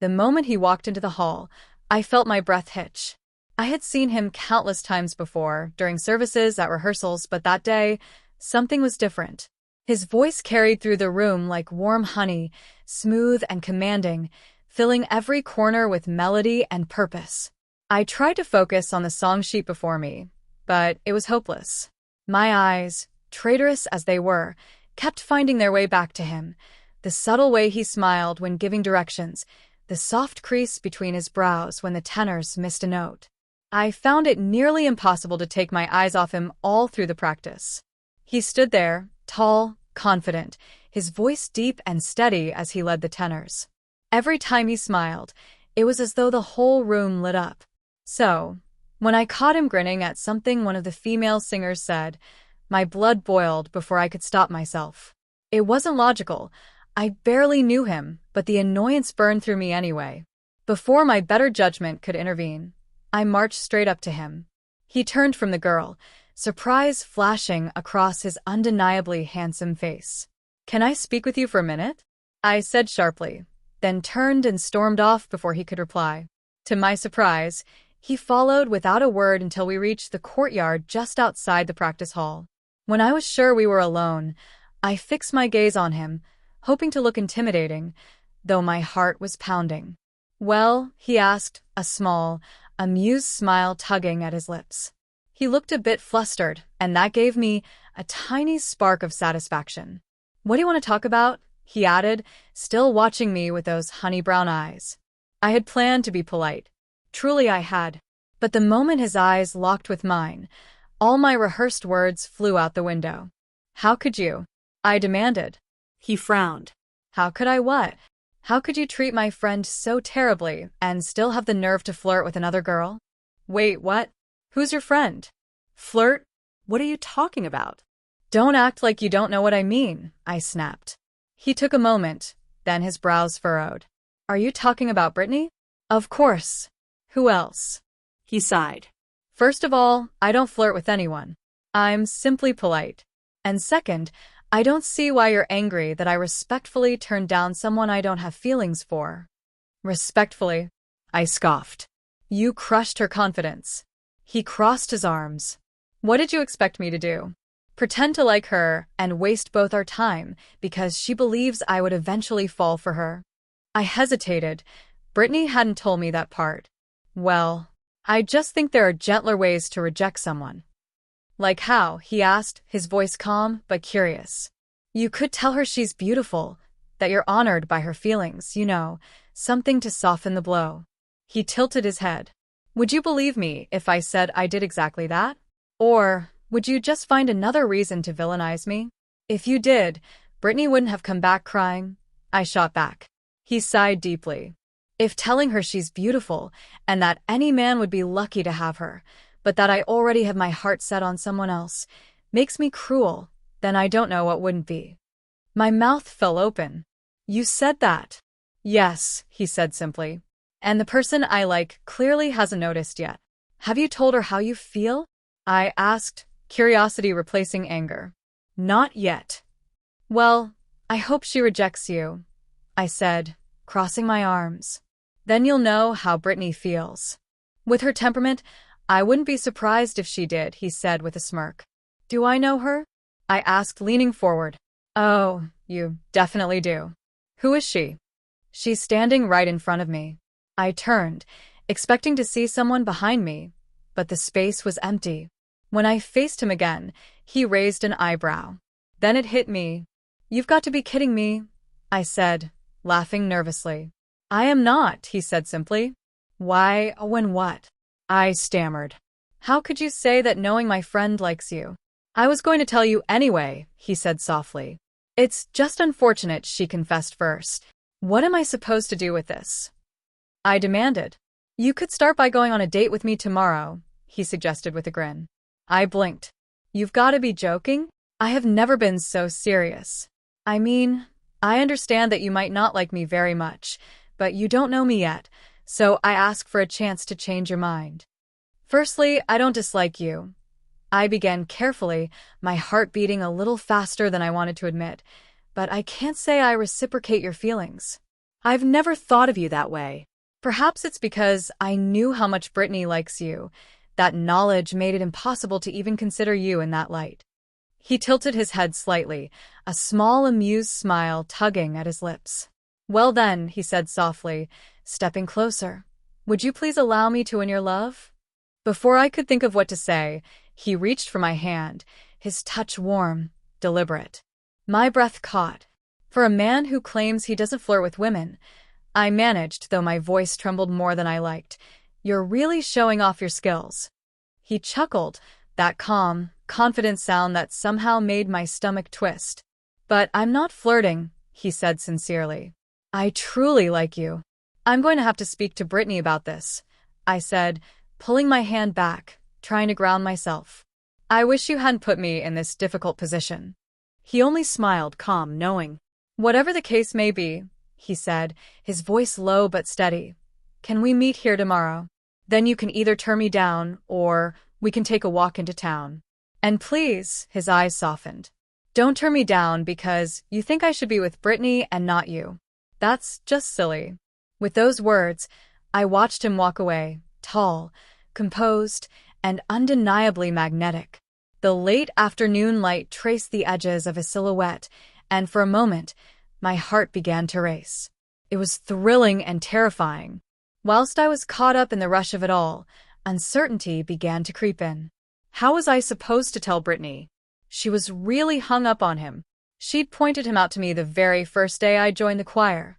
The moment he walked into the hall, I felt my breath hitch. I had seen him countless times before, during services, at rehearsals, but that day, something was different. His voice carried through the room like warm honey, smooth and commanding, filling every corner with melody and purpose. I tried to focus on the song sheet before me, but it was hopeless. My eyes, traitorous as they were, kept finding their way back to him. The subtle way he smiled when giving directions, the soft crease between his brows when the tenors missed a note. I found it nearly impossible to take my eyes off him all through the practice. He stood there, tall, confident, his voice deep and steady as he led the tenors. Every time he smiled, it was as though the whole room lit up. So, when I caught him grinning at something one of the female singers said, my blood boiled before I could stop myself. It wasn't logical. I barely knew him, but the annoyance burned through me anyway. Before my better judgment could intervene, I marched straight up to him. He turned from the girl, surprise flashing across his undeniably handsome face. "Can I speak with you for a minute?" I said sharply, then turned and stormed off before he could reply. To my surprise, he followed without a word until we reached the courtyard just outside the practice hall. When I was sure we were alone, I fixed my gaze on him, hoping to look intimidating, though my heart was pounding. "Well?" he asked, a small, amused smile tugging at his lips. He looked a bit flustered, and that gave me a tiny spark of satisfaction. "What do you want to talk about?" he added, still watching me with those honey-brown eyes. I had planned to be polite. Truly I had. But the moment his eyes locked with mine, all my rehearsed words flew out the window. "How could you?" I demanded. He frowned. "How could I what? How could you treat my friend so terribly and still have the nerve to flirt with another girl?" "Wait, what? Who's your friend?" "Flirt? What are you talking about?" "Don't act like you don't know what I mean," I snapped. He took a moment, then his brows furrowed. "Are you talking about Brittany?" "Of course. Who else?" He sighed. "First of all, I don't flirt with anyone. I'm simply polite. And second, I don't see why you're angry that I respectfully turned down someone I don't have feelings for." "Respectfully?" I scoffed. "You crushed her confidence." He crossed his arms. "What did you expect me to do? Pretend to like her and waste both our time because she believes I would eventually fall for her?" I hesitated. Brittany hadn't told me that part. "Well, I just think there are gentler ways to reject someone." "Like how?" he asked, his voice calm but curious. "You could tell her she's beautiful, that you're honored by her feelings, something to soften the blow." He tilted his head. "Would you believe me if I said I did exactly that? Or would you just find another reason to villainize me?" "If you did, Brittany wouldn't have come back crying," I shot back. He sighed deeply. "If telling her she's beautiful and that any man would be lucky to have her, but that I already have my heart set on someone else, makes me cruel, then I don't know what wouldn't be." My mouth fell open. "You said that?" "Yes," he said simply. "And the person I like clearly hasn't noticed yet." "Have you told her how you feel?" I asked, curiosity replacing anger. "Not yet." "Well, I hope she rejects you," I said, crossing my arms. "Then you'll know how Brittany feels. With her temperament, I wouldn't be surprised if she did," he said with a smirk. "Do I know her?" I asked, leaning forward. "Oh, you definitely do. Who is she?" "She's standing right in front of me." I turned, expecting to see someone behind me, but the space was empty. When I faced him again, he raised an eyebrow. Then it hit me. "You've got to be kidding me," I said, laughing nervously. "I am not," he said simply. "Why, when what?" I stammered. "How could you say that knowing my friend likes you?" "I was going to tell you anyway," he said softly. "It's just unfortunate she confessed first." "What am I supposed to do with this?" I demanded. "You could start by going on a date with me tomorrow," he suggested with a grin. I blinked. "You've got to be joking? I have never been so serious. I mean, I understand that you might not like me very much, but you don't know me yet, so I ask for a chance to change your mind." "Firstly, I don't dislike you." I began carefully, my heart beating a little faster than I wanted to admit. "But I can't say I reciprocate your feelings." I've never thought of you that way. Perhaps it's because I knew how much Brittany likes you. That knowledge made it impossible to even consider you in that light. He tilted his head slightly, a small amused smile tugging at his lips. Well then, he said softly, stepping closer. Would you please allow me to win your love? Before I could think of what to say, he reached for my hand, his touch warm, deliberate. My breath caught. For a man who claims he doesn't flirt with women, I managed, though my voice trembled more than I liked. You're really showing off your skills. He chuckled, that calm, confident sound that somehow made my stomach twist. But I'm not flirting, he said sincerely. I truly like you. I'm going to have to speak to Brittany about this, I said, pulling my hand back, trying to ground myself. I wish you hadn't put me in this difficult position. He only smiled, calm, knowing. Whatever the case may be, he said, his voice low but steady. Can we meet here tomorrow? Then you can either turn me down, or we can take a walk into town. And please, his eyes softened. Don't turn me down because you think I should be with Brittany and not you. That's just silly. With those words, I watched him walk away, tall, composed, and undeniably magnetic. The late afternoon light traced the edges of his silhouette, and for a moment, my heart began to race. It was thrilling and terrifying. Whilst I was caught up in the rush of it all, uncertainty began to creep in. How was I supposed to tell Brittany? She was really hung up on him. She'd pointed him out to me the very first day I joined the choir.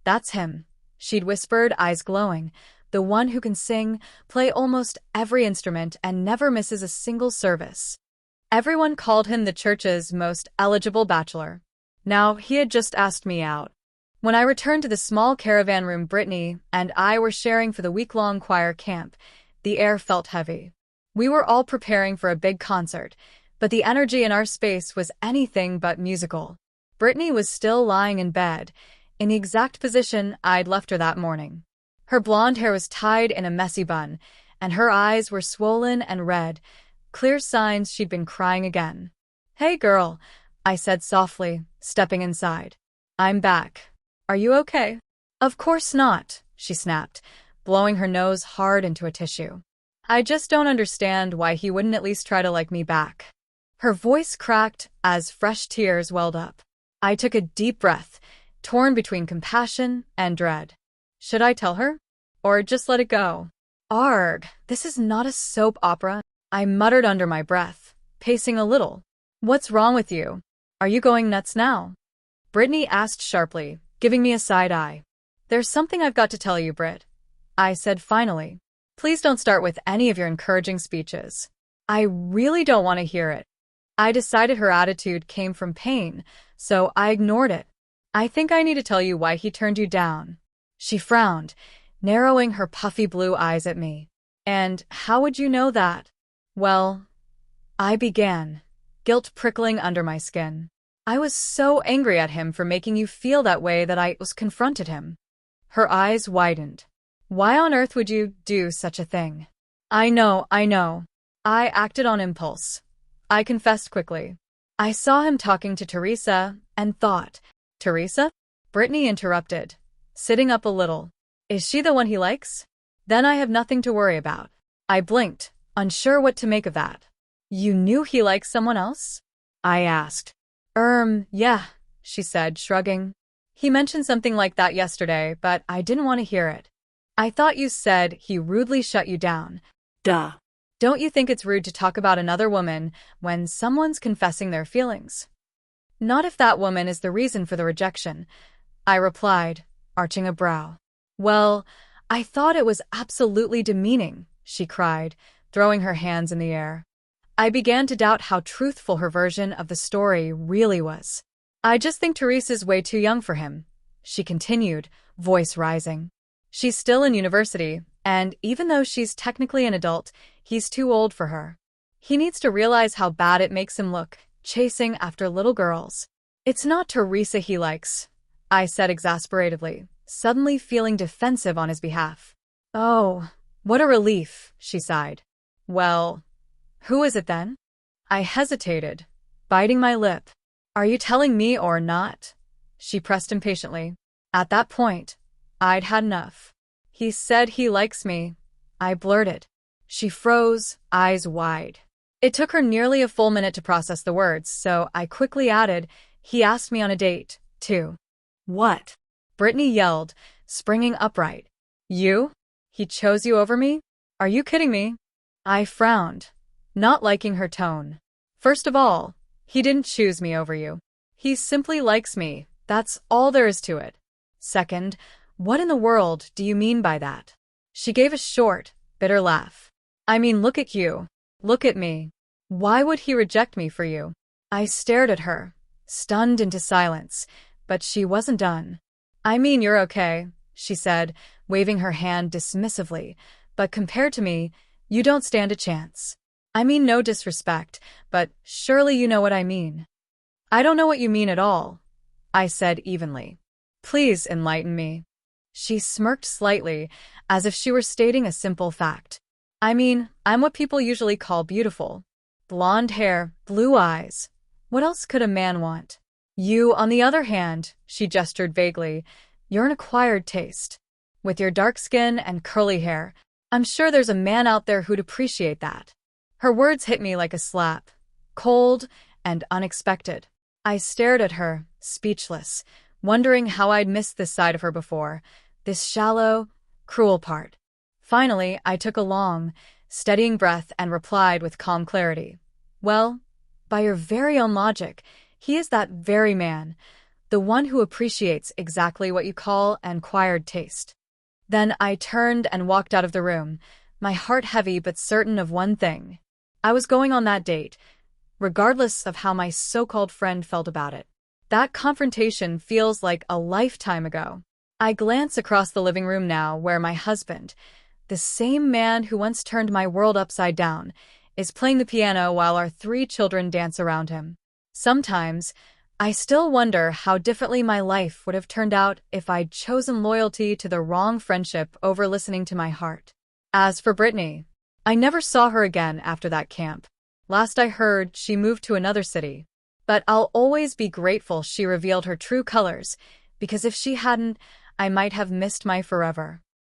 That's him, she'd whispered, eyes glowing. The one who can sing, play almost every instrument, and never misses a single service. Everyone called him the church's most eligible bachelor. Now, he had just asked me out. When I returned to the small caravan room Brittany and I were sharing for the week-long choir camp, the air felt heavy. We were all preparing for a big concert, but the energy in our space was anything but musical. Brittany was still lying in bed, in the exact position I'd left her that morning. Her blonde hair was tied in a messy bun, and her eyes were swollen and red, clear signs she'd been crying again. Hey girl, I said softly, stepping inside. I'm back. Are you okay? Of course not, she snapped, blowing her nose hard into a tissue. I just don't understand why he wouldn't at least try to like me back. Her voice cracked as fresh tears welled up. I took a deep breath, torn between compassion and dread. Should I tell her? Or just let it go? Arg, this is not a soap opera, I muttered under my breath, pacing a little. What's wrong with you? Are you going nuts now? Brittany asked sharply, giving me a side eye. There's something I've got to tell you, Britt, I said finally. Please don't start with any of your encouraging speeches. I really don't want to hear it. I decided her attitude came from pain, so I ignored it. I think I need to tell you why he turned you down. She frowned, narrowing her puffy blue eyes at me. And how would you know that? Well, I began, guilt prickling under my skin. I was so angry at him for making you feel that way that I confronted him. Her eyes widened. Why on earth would you do such a thing? I know. I acted on impulse. I confessed quickly. I saw him talking to Teresa and thought, Teresa? Brittany interrupted, sitting up a little. Is she the one he likes? Then I have nothing to worry about. I blinked, unsure what to make of that. You knew he liked someone else? I asked. Yeah, she said, shrugging. He mentioned something like that yesterday, but I didn't want to hear it. I thought you said he rudely shut you down. Duh. Don't you think it's rude to talk about another woman when someone's confessing their feelings? Not if that woman is the reason for the rejection, I replied, arching a brow. Well, I thought it was absolutely demeaning, she cried, throwing her hands in the air. I began to doubt how truthful her version of the story really was. I just think Teresa's way too young for him, she continued, voice rising. She's still in university, and even though she's technically an adult, he's too old for her. He needs to realize how bad it makes him look, chasing after little girls. It's not Teresa he likes, I said exasperatedly, suddenly feeling defensive on his behalf. Oh, what a relief, she sighed. Well, who is it then? I hesitated, biting my lip. Are you telling me or not? She pressed impatiently. At that point, I'd had enough. He said he likes me, I blurted. She froze, eyes wide. It took her nearly a full minute to process the words, so I quickly added, he asked me on a date, too. What? Brittany yelled, springing upright. You? He chose you over me? Are you kidding me? I frowned, not liking her tone. First of all, he didn't choose me over you. He simply likes me, that's all there is to it. Second, what in the world do you mean by that? She gave a short, bitter laugh. I mean, look at you. Look at me. Why would he reject me for you? I stared at her, stunned into silence, but she wasn't done. I mean, you're okay, she said, waving her hand dismissively, but compared to me, you don't stand a chance. I mean no disrespect, but surely you know what I mean. I don't know what you mean at all, I said evenly. Please enlighten me. She smirked slightly, as if she were stating a simple fact. I mean, I'm what people usually call beautiful. Blonde hair, blue eyes. What else could a man want? You, on the other hand, she gestured vaguely, you're an acquired taste. With your dark skin and curly hair, I'm sure there's a man out there who'd appreciate that. Her words hit me like a slap, cold and unexpected. I stared at her, speechless, wondering how I'd missed this side of her before, this shallow, cruel part. Finally, I took a long, steadying breath and replied with calm clarity. Well, by your very own logic, he is that very man, the one who appreciates exactly what you call an acquired taste. Then I turned and walked out of the room, my heart heavy but certain of one thing. I was going on that date, regardless of how my so-called friend felt about it. That confrontation feels like a lifetime ago. I glance across the living room now where my husband, the same man who once turned my world upside down, is playing the piano while our 3 children dance around him. Sometimes, I still wonder how differently my life would have turned out if I'd chosen loyalty to the wrong friendship over listening to my heart. As for Brittany, I never saw her again after that camp. Last I heard, she moved to another city. But I'll always be grateful she revealed her true colors, because if she hadn't, I might have missed my forever.